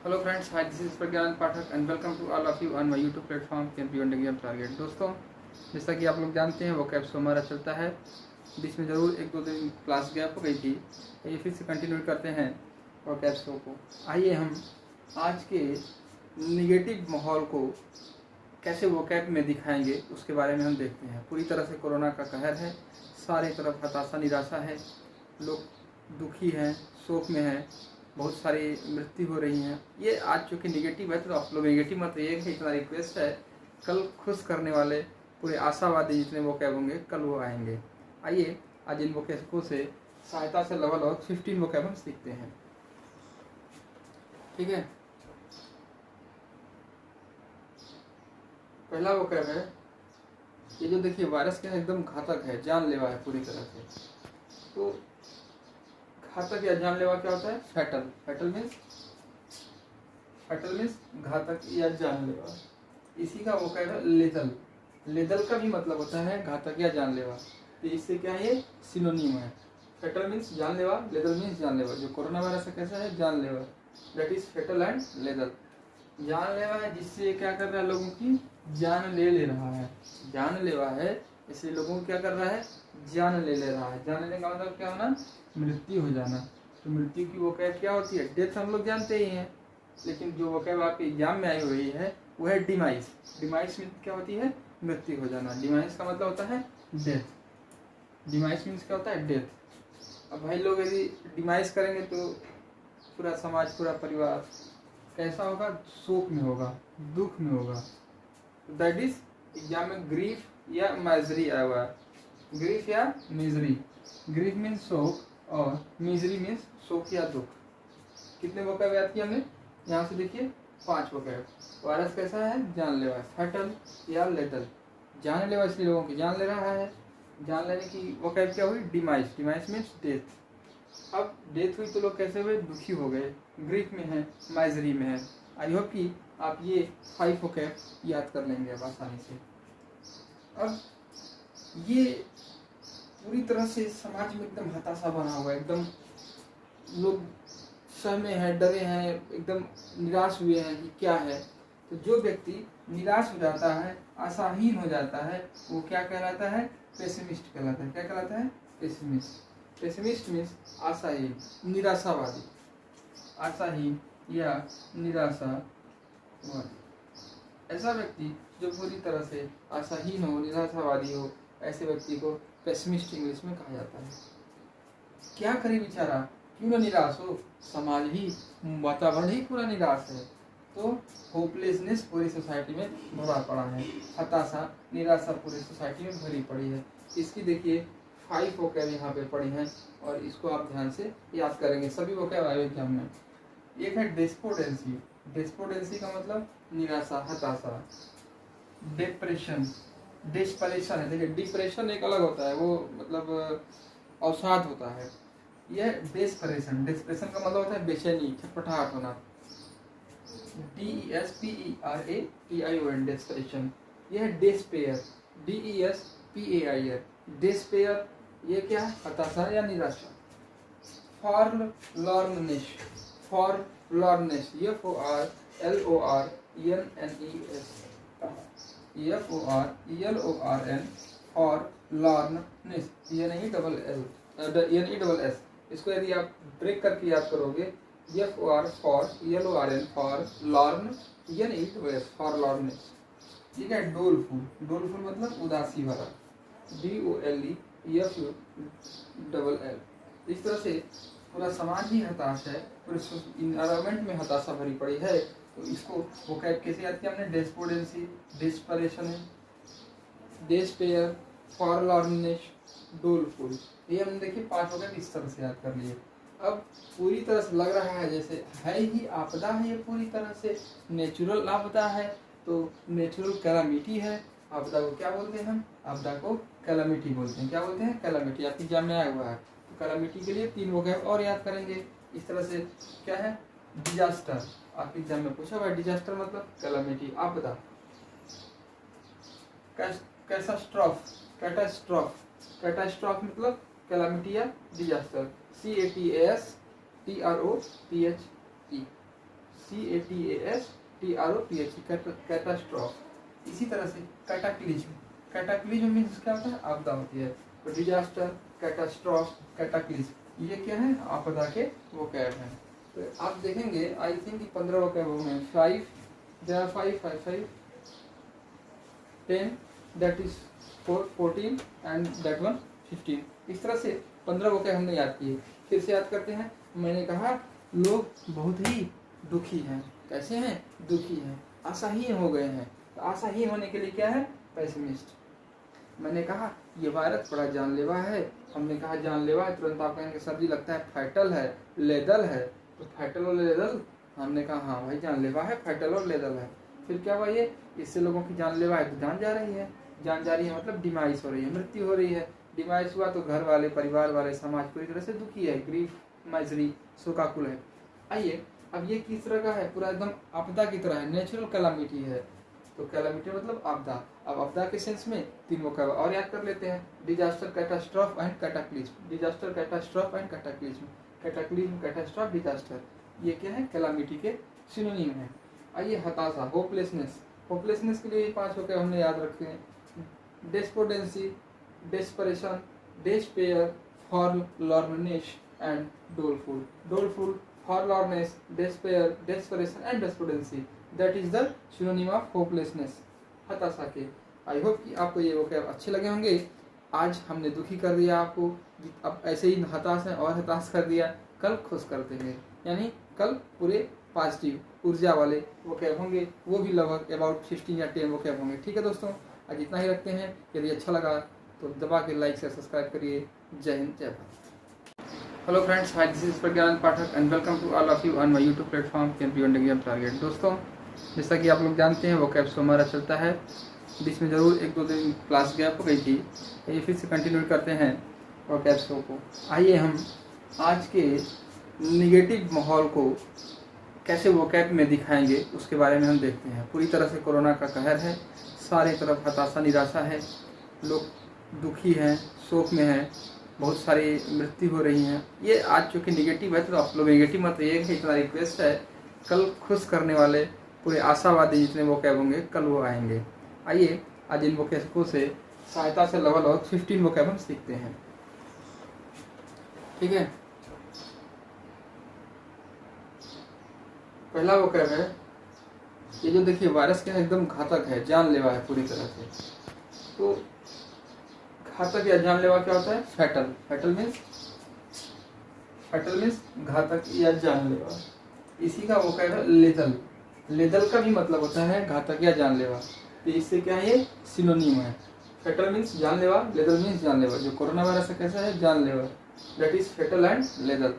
Hello friends, hi, this is Pragyan Pathak and welcome to all of you on my YouTube platform can beyond the game target. दोस्तों, जैसा कि आप लोग जानते हैं वो कैब शो हमारा चलता है। बीच में ज़रूर एक दो दिन क्लास गैप हो गई थी, ये फिर से कंटिन्यू करते हैं वो कैब शो को। आइए हम आज के निगेटिव माहौल को कैसे वो कैब में दिखाएंगे उसके बारे में हम देखते हैं। पूरी तरह से कोरोना का कहर है, सारे तरफ हताशा निराशा है, लोग दुखी हैं, शोक में हैं, बहुत सारी मृत्यु हो रही हैं। ये आज चूँकि निगेटिव है तो आप लोग नेगेटिव मत रहिए, इतना रिक्वेस्ट है। कल खुश करने वाले पूरे आशावादी जितने वो कैब होंगे कल वो आएंगे। आइए आज इन वोकैबों से सहायता से लगभग 15 वोकैब हम सीखते हैं। ठीक है, पहला वोकैब है ये जो देखिए वायरस क्या है, एकदम घातक है, जानलेवा है पूरी तरह से। तो घातक या जानलेवा क्या होता है? फैटल। फैटल मीन्स घातक या जानलेवा। इसी का वोकैब है लेदल। लेदल का भी मतलब होता है घातक या जानलेवा। तो इससे क्या है, ये सिनोनिम है। फैटल मीन्स जानलेवा, लेदल मीन्स जानलेवा। जो कोरोना वायरस है कैसा है? जानलेवा, दैट इज फैटल एंड लेदल। जानलेवा है जिससे क्या कर रहा है, लोगों की जान ले रहा है। जानलेवा है इसलिए लोगों को क्या कर रहा है, जान ले रहा है। जान लेने का मतलब क्या होना? मृत्यु हो जाना। तो मृत्यु की वोकैब क्या होती है? डेथ हम लोग जानते ही हैं, लेकिन जो वोकैब आपके एग्जाम में आई हुई है वो है डिमाइस। डिमाइस मीन्स क्या होती है? मृत्यु हो जाना। डिमाइस का मतलब होता है डेथ। डिमाइस मीन्स क्या होता है? डेथ। अब भाई लोग यदि डिमाइस करेंगे तो पूरा समाज, पूरा परिवार कैसा होगा? शोक में होगा, दुख में होगा। दैट इज एग्जाम में ग्रीफ या मिजरी आया हुआ है। ग्रीफ या मिजरी। ग्रीफ मीन्स शोक और मिजरी मीन्स शोक या दुख। कितने वोकैब याद किए हमने? यहाँ से देखिए 5 वोकैब। वायरस कैसा है? जानलेवा। फैटल या लेटल। जानलेवा इसलिए लोगों की जान ले रहा है। जान लेने की वोकैब क्या हुई? डिमाइस। Demise means death. अब डेथ हुई तो लोग कैसे हुए? दुखी हो गए, ग्रीफ में है, माइजरी में है। आई होप कि आप ये 5 वोकैब याद कर लेंगे अब आसानी से। अब ये पूरी तरह से समाज में एकदम हताशा बना हुआ है, एकदम लोग सहमे हैं, डरे हैं, एकदम निराश हुए हैं कि क्या है। तो जो व्यक्ति निराश हो जाता है, आशाहीन हो जाता है, वो क्या कहलाता है? पेसिमिस्ट कहलाता है। क्या कहलाता है? पेसिमिस्ट। पेसिमिस्ट मीन्स आशाहीन, निराशावादी। आशाहीन या निराशावादी। ऐसा व्यक्ति जो पूरी तरह से आशाहीन हो, निराशावादी हो, ऐसे व्यक्ति को पेसिमिस्ट इंग्लिश में कहा जाता है। क्या करे बेचारा, क्यों ना निराश हो? समाज ही, वातावरण ही पूरा निराश है। तो होपलेसनेस पूरी सोसाइटी में भरा पड़ा है, हताशा, निराशा पूरी सोसाइटी में भरी पड़ी है। इसकी देखिए 5 वोकैब यहाँ पे पड़ी हैं और इसको आप ध्यान से याद करेंगे। सभी वोकैब आए एग्जाम में। एक है डेस्पोडेंसी। डेस्पोडेंसी का मतलब निराशा, हताशा। डिप्रेशन, डिस्परेशन है। देखिए डिप्रेशन एक अलग होता है, वो मतलब अवसाद होता है। यह डेस्परेशन, डिस्प्रेशन का मतलब होता है बेचैनी, छटपटाहट होना। DESPERATION, desperation. यह है डेस्पेयर, DESPAIR, डेस्पेयर। ये क्या है? हताशा या निराशा। फॉरलॉर्ननेस, फॉरलॉर्ननेस, FORLORNESS, फॉरलॉर्ननेस, ये नहीं डबल एस। इसको यदि आप ब्रेक करके याद करोगे, FOR for, LORN for, Laurn, NESS, फॉरलॉर्ननेस। ठीक है। डोलफुल, डोलफुल मतलब उदासी भरा, DOLEFULL। इस तरह से पूरा समाज ही हताश है, पूरे इन्वायरमेंट में हताशा भरी पड़ी है। तो इसको वोकैब कैसे याद किया हमने? डेस्पोडेंसी, डिस्परेशन, डेस्पेयर, फॉरलॉर्ननेस, डोलफुल। ये हमने देखिए 5 वोकैब इस तरह से याद कर लिए। अब पूरी तरह से लग रहा है जैसे है ही आपदा है, ये पूरी तरह से नेचुरल आपदा है। तो नेचुरल कैलामिटी है। आपदा को क्या बोलते हैं हम? आपदा को कैलामिटी बोलते हैं। क्या बोलते हैं? कैलामिटी। आपकी एग्जाम में आया हुआ है। तो कैलामिटी के लिए 3 वोकैब और याद करेंगे इस तरह से। क्या है? डिजास्टर। आपके एग्जाम में पूछा हुआ है, डिजास्टर मतलब कैलामिटी, आपदा। कैटास्ट्रॉफ, कैटास्ट्रॉफ, कैटास्ट्रॉफ मतलब कैलामिटी या डिजास्टर। CATASTROPHE, CATASTROPH, catastrophe. इसी तरह से कैटाक्लिज्म, कैटाक्लिज्म मीन्स क्या होता है, आपदा होती है। तो डिजास्टर, कैटास्ट्रॉफ, कैटाक्लिज्म, ये क्या है, आपदा के वोकैब हैं। तो आप देखेंगे आई थिंक 15 वोकैब होंगे, 5 there are 5 5 5 10, that is 4 14 and that one 15। इस तरह से 15 वोकैब हमने याद किए। फिर से याद करते हैं। मैंने कहा लोग बहुत ही दुखी हैं। कैसे हैं, दुखी हैं, आशाहीन हो गए हैं। तो आशाहीन होने के लिए क्या है, पेसिमिस्ट। मैंने कहा ये वायरस बड़ा जानलेवा है। हमने कहा जानलेवा है, तुरंत आप कहेंगे सर जी लगता है फैटल है, लेदल है। तो फैटल और लेदल, हमने कहा हाँ भाई जानलेवा है, फैटल और लेदल है। फिर क्या हुआ, ये इससे लोगों की जानलेवा है तो जान जा रही है। जान जा रही है मतलब डिमाइस हो रही है, मृत्यु हो रही है। डिमाइस हुआ तो घर वाले, परिवार वाले, समाज पूरी तरह से दुखी है, ग्रीफ, माइजरी, शोकाकुल है। आइए अब ये किस तरह का है, पूरा एकदम आपदा की तरह है, नेचुरल कैलामिटी है। तो कैलामिटी मतलब आपदा। अब आपदा के सेंस में 3 वोकैब और याद कर लेते हैं, disaster, catastrophe and cataclysm. Disaster, catastrophe and cataclysm, cataclysm, catastrophe, disaster, ये क्या है, कैलामिटी के सिनोनिम है। आइए हताशा, होपलेसनेस। होपलेसनेस के लिए 5 वोकैब हमने याद रखे हैं, despondency, desperation, despair, forlornness and doleful. Doleful, forlornness, despair, desperation and despondency, that is the synonym of hopelessness, हताशा के। आई होप कि आपको ये वोकैब अच्छे लगे होंगे। आज हमने दुखी कर दिया आपको, अब ऐसे ही हताश है और हताश कर दिया, कल खुश कर देंगे। यानी कल पूरे पॉजिटिव ऊर्जा वाले वोकैब होंगे, वो भी लगभग अबाउट 16 या 10 वोकैब होंगे। ठीक है दोस्तों, आज इतना ही रखते हैं। यदि अच्छा लगा तो दबा के लाइक से सब्सक्राइब करिए। जय हिंद, जय Bharat. Hello friends, hi, this is Pragyan Pathak and welcome to all of you on my YouTube platform कैंपी एग्जाम टारगेट। दोस्तों, जैसा कि आप लोग जानते हैं वोकैब शो हमारा चलता है, बीच में ज़रूर 1-2 दिन क्लास गैप हो गई थी। ये फिर से कंटिन्यू करते हैं वोकैब शो को। आइए हम आज के निगेटिव माहौल को कैसे वोकैब में दिखाएंगे उसके बारे में हम देखते हैं। पूरी तरह से कोरोना का कहर है, सारे तरफ हताशा, निराशा है, लोग दुखी हैं, शोक में हैं, बहुत सारी मृत्यु हो रही हैं। ये आज चूँकि निगेटिव है तो आप लोग निगेटिव मत रहिए, इतना रिक्वेस्ट है। कल खुश करने वाले पूरे आशावादी जितने वोकैब होंगे कल वो आएंगे। आइए आज इन वोकैबों से सहायता से लगभग 15 वोकैब हम सीखते हैं। ठीक है, पहला वोकैब है ये जो देखिए वायरस क्या है, एकदम घातक है, जानलेवा है पूरी तरह से। तो घातक या जानलेवा क्या होता है, फैटल। फैटल मीन्स घातक या जानलेवा। इसी का वोकैब है लेदल। लेदल का भी मतलब होता है घातक या जानलेवा। तो इससे क्या है, ये सिनोनिम है। फैटल मीन्स जानलेवा, लेदल मीन्स जानलेवा। जो कोरोना वायरस है कैसा है, जानलेवा, दैट इज फैटल एंड लेदल।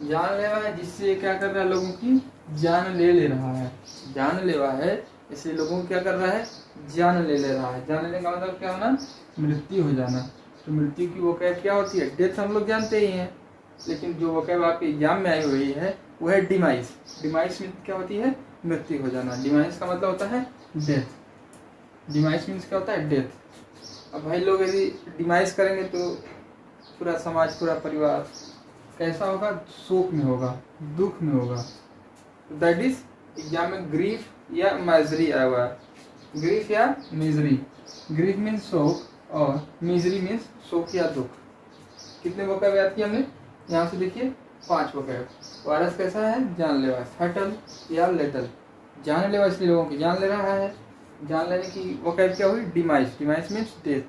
जानलेवा है जिससे क्या कर रहा है, लोगों की जान ले रहा है। जानलेवा है इसलिए लोगों को क्या कर रहा है, जान ले रहा है। जान लेने का मतलब क्या होना, मृत्यु हो जाना। तो मृत्यु की वोकैब क्या होती है, डेथ हम लोग जानते ही हैं। लेकिन जो वोकैब आपके एग्जाम में आई हुई है वो है डिमाइस। डिमाइस मीन्स क्या होती है, मृत्यु हो जाना। डिमाइस का मतलब होता है डेथ। डिमाइस मीन्स क्या होता है, डेथ। अब भाई लोग यदि डिमाइस करेंगे तो पूरा समाज, पूरा परिवार कैसा होगा, शोक में होगा, दुख में होगा। दैट इज एग्जाम में ग्रीफ या माइजरी आया हुआ है। ग्रीफ या मिजरी। ग्रीफ मीन्स शोक और मिजरी मीन्स शोक या दुख। कितने वोकैब याद किए हमने, यहाँ से देखिए 5 वोकैब। वायरस कैसा है, जानलेवा, फैटल या लेटल। जानलेवा इसलिए लोगों की जान ले रहा है। जान लेने की वोकैब क्या हुई, डिमाइस। Demise means death.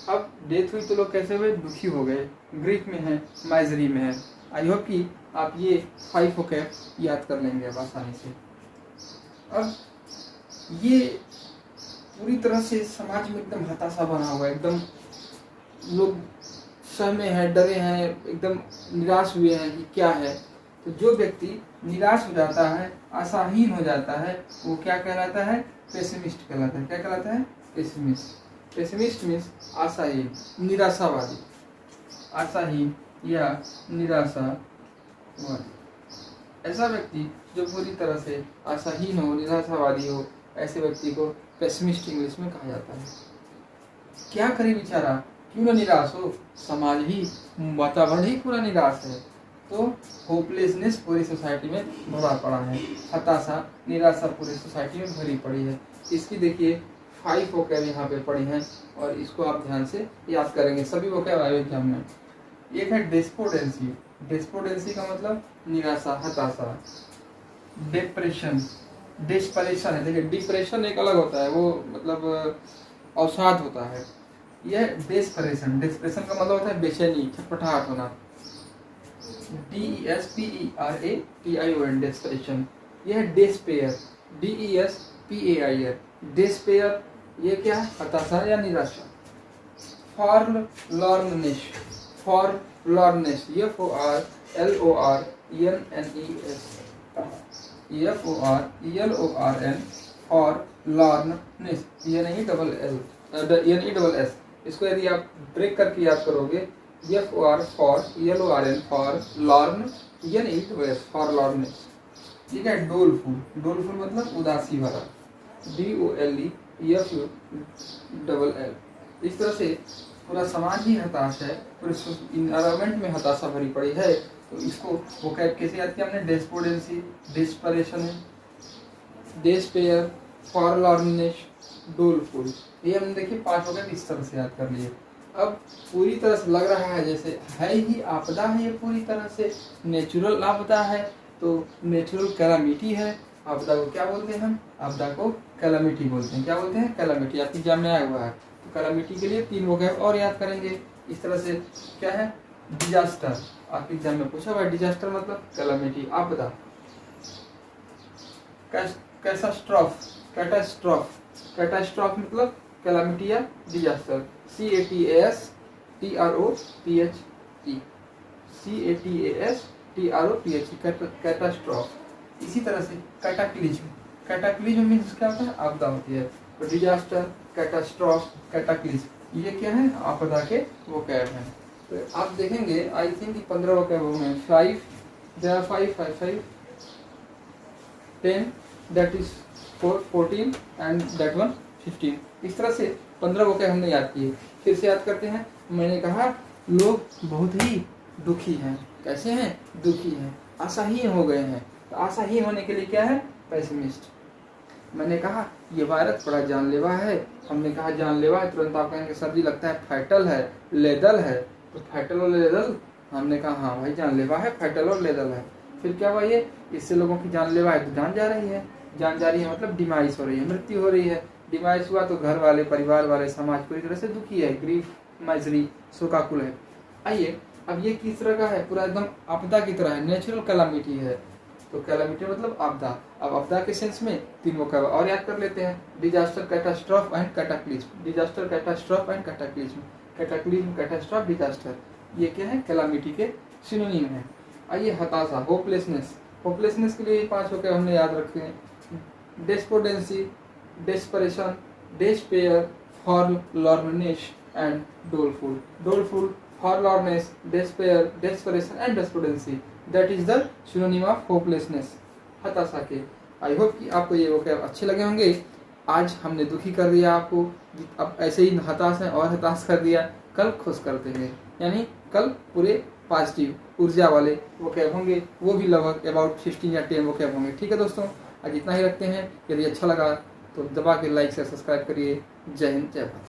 अब डेथ हुई तो लोग कैसे हुए, दुखी हो गए, ग्रीफ में है, माइजरी में है। आई होप कि आप ये 5 वोकैब याद कर लेंगे अब आसानी से। अब ये पूरी तरह से समाज में एकदम हताशा बना हुआ है, एकदम लोग सहमे हैं, डरे हैं, एकदम निराश हुए हैं कि क्या है। तो जो व्यक्ति निराश हो जाता है, आशाहीन हो जाता है, वो क्या कहलाता है, पेसिमिस्ट कहलाता है। क्या कहलाता है, पेसिमिस्ट। पेसिमिस्ट मीन्स आशाहीन, निराशावादी। आशाहीन या निराशावादी, ऐसा व्यक्ति जो पूरी तरह से आशाहीन हो, निराशावादी हो, ऐसे व्यक्ति को पेसिमिस्ट इंग्लिश में कहा जाता है। क्या करे बेचारा, क्यों ना निराश हो, समाज ही, वातावरण ही पूरा निराश है। तो होपलेसनेस पूरी सोसाइटी में भरा पड़ा है, हताशा निराशा पूरी सोसाइटी में भरी पड़ी है। इसकी देखिए 5 वोकैब यहाँ पे पड़ी हैं और इसको आप ध्यान से याद करेंगे, सभी वोकैब आए एग्जाम में। एक है डेस्पोडेंसी, डेस्पोडेंसी का मतलब निराशा हताशा। डिप्रेशन, डिस्परेशन है, देखिए डिप्रेशन एक अलग होता है, वो मतलब अवसाद होता है। यह डेस्परेशन, डिस्प्रेशन का मतलब होता है बेचैनी छटपटाहट होना। DESPERATION desperation. यह डेस्पेयर, DESPAIR डेस्पेयर, ये क्या है हताशा या निराशा। फॉरलॉर्ननेस, फॉरलॉर्ननेस FORLORNESS फॉरलॉर्ननेस NESS। इसको यदि आप ब्रेक करके याद करोगे FOR for LORN for Laurn NESS फॉरलॉर्ननेस। ठीक है। डोलफुल, डोलफुल मतलब उदासी भरा, DOLEFULL। इस तरह से पूरा समाज ही हताश है, पूरे इन्वायरमेंट में हताशा भरी पड़ी है। तो इसको वो कैसे याद किया हमने, डेस्पोडेंसी, डिस्परेशन, डेस्पेयर, फॉरलॉर्ननेस, डोलफुल। ये हमने देखिए 5 वोकैब इस तरह से याद कर लिए। अब पूरी तरह से लग रहा है जैसे है ही आपदा है, ये पूरी तरह से नेचुरल आपदा है, तो नेचुरल कैलामिटी है। आपदा को क्या बोलते हैं हम, आपदा को कैलामिटी बोलते हैं। क्या बोलते हैं, कैलामिटी। आपकी एग्जाम में आया हुआ है। तो कैलामिटी के लिए 3 वोकैब और याद करेंगे इस तरह से। क्या है, डिजास्टर, आपके एग्जाम में पूछा हुआ है। डिजास्टर मतलब कैलामिटी, आपदा। कैटास्ट्रॉफ, कैटास्ट्रॉफ, कैटास्ट्रॉफ मतलब कैलामिटी या डिजास्टर। CATASTROPHE catastrophe. इसी तरह से कैटाक्लिज्म, कैटाक्लिज्म मीन्स क्या होता है, आपदा होती है। तो डिजास्टर, कैटास्ट्रॉफ, कैटाक्लिज्म, ये क्या है, आपदा के वोकैब हैं। तो आप देखेंगे आई थिंक 15 वोकैब होंगे। 5 there are 5 5 5 10 that is 14 and that one 15। इस तरह से 15 वोकैब हमने याद किए। फिर से याद करते हैं। मैंने कहा लोग बहुत ही दुखी हैं। कैसे हैं, दुखी हैं, आशाहीन हो गए हैं। तो आशाहीन होने के लिए क्या है, पेसिमिस्ट। मैंने कहा ये वायरस बड़ा जानलेवा है। हमने कहा जानलेवा है, तुरंत आप कहेंगे सर जी लगता है फैटल है, लेदल है। तो फैटल और लेदल, हमने कहा हाँ भाई जानलेवा है, फैटल और लेदल है। फिर क्या हुआ, ये इससे लोगों की जानलेवा है तो जान जा रही है, जान जा रही है मतलब डिमाइस हो रही है, मृत्यु हो रही है। डिमाइस हुआ तो घर वाले, परिवार वाले, समाज पूरी तरह से दुखी है, ग्रीफ, माइजरी, शोकाकुल है। आइए अब ये किस तरह का है, पूरा एकदम आपदा की तरह है, नेचुरल कैलामिटी है। तो कैलामिटी मतलब आपदा। अब आपदा के सेंस में 3 वोकैब और याद कर लेते हैं। Disaster, catastrophe and cataclysm. Disaster, catastrophe and cataclysm. Cataclysm, catastrophe, disaster, ये क्या है, कैलामिटी के सिनोनिम है। आइए हताशा, होपलेसनेस। होपलेसनेस के लिए 5 वोकैब हमने याद रखे हैं। Despondency, desperation, despair, forlornness and doleful. Doleful, forlornness, despair, desperation and despondency, that is the synonym of hopelessness, हताशा के। आई होप कि आपको ये वोकैब अच्छे लगे होंगे। आज हमने दुखी कर दिया आपको, अब ऐसे ही हताश है और हताश कर दिया, कल खुश कर देंगे। यानी कल पूरे पॉजिटिव ऊर्जा वाले वोकैब होंगे, वो भी लगभग अबाउट 16 या 10 वोकैब होंगे। ठीक है दोस्तों, आज इतना ही रखते हैं। यदि अच्छा लगा तो दबा के लाइक से सब्सक्राइब करिए। जय हिंद, जय भारत।